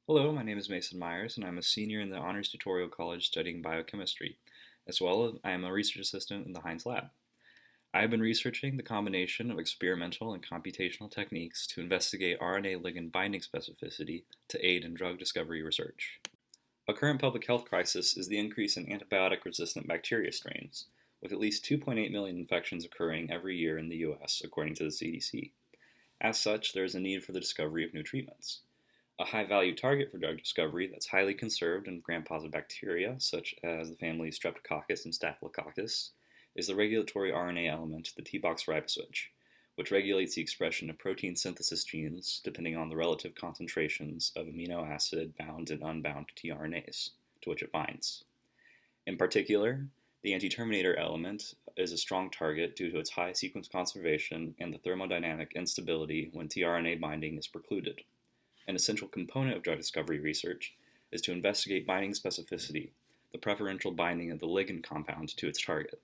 Hello, my name is Mason Myers, and I'm a senior in the Honors Tutorial College studying biochemistry. As well, I am a research assistant in the Heinz Lab. I have been researching the combination of experimental and computational techniques to investigate RNA ligand binding specificity to aid in drug discovery research. A current public health crisis is the increase in antibiotic-resistant bacteria strains, with at least 2.8 million infections occurring every year in the U.S., according to the CDC. As such, there is a need for the discovery of new treatments. A high-value target for drug discovery that's highly conserved in gram-positive bacteria, such as the families Streptococcus and Staphylococcus, is the regulatory RNA element, the T-box riboswitch, which regulates the expression of protein synthesis genes depending on the relative concentrations of amino acid bound and unbound tRNAs to which it binds. In particular, the anti-terminator element is a strong target due to its high sequence conservation and the thermodynamic instability when tRNA binding is precluded. An essential component of drug discovery research is to investigate binding specificity, the preferential binding of the ligand compound to its target.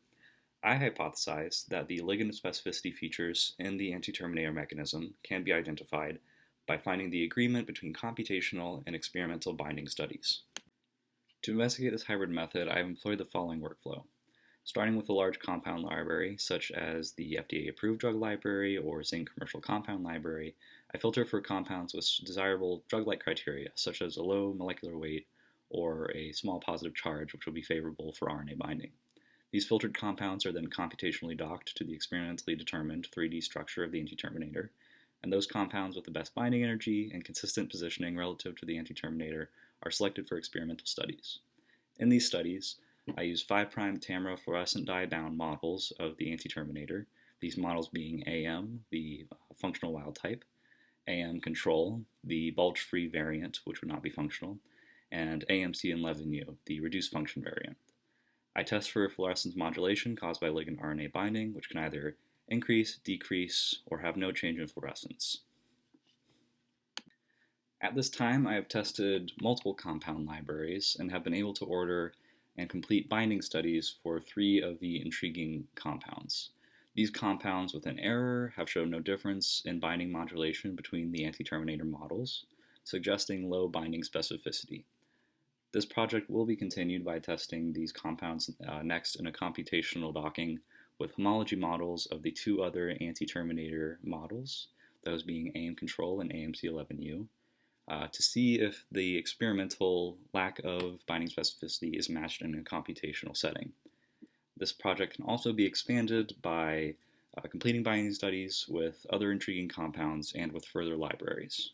I hypothesize that the ligand specificity features in the anti-terminator mechanism can be identified by finding the agreement between computational and experimental binding studies. To investigate this hybrid method, I have employed the following workflow. Starting with a large compound library, such as the FDA-approved drug library or Zinc commercial compound library, I filter for compounds with desirable drug-like criteria, such as a low molecular weight or a small positive charge, which will be favorable for RNA binding. These filtered compounds are then computationally docked to the experimentally determined 3D structure of the anti-terminator, and those compounds with the best binding energy and consistent positioning relative to the anti-terminator are selected for experimental studies. In these studies, I use 5' tamra fluorescent dye-bound models of the anti-terminator, these models being AM, the functional wild type, AM control, the bulge-free variant, which would not be functional, and AMC11U, the reduced function variant. I test for fluorescence modulation caused by ligand RNA binding, which can either increase, decrease, or have no change in fluorescence. At this time, I have tested multiple compound libraries and have been able to order and complete binding studies for 3 of the intriguing compounds. These compounds with an error have shown no difference in binding modulation between the anti-terminator models, suggesting low binding specificity. This project will be continued by testing these compounds next in a computational docking with homology models of the 2 other anti-terminator models, those being AM control and AMC11U, to see if the experimental lack of binding specificity is matched in a computational setting. This project can also be expanded by completing binding studies with other intriguing compounds and with further libraries.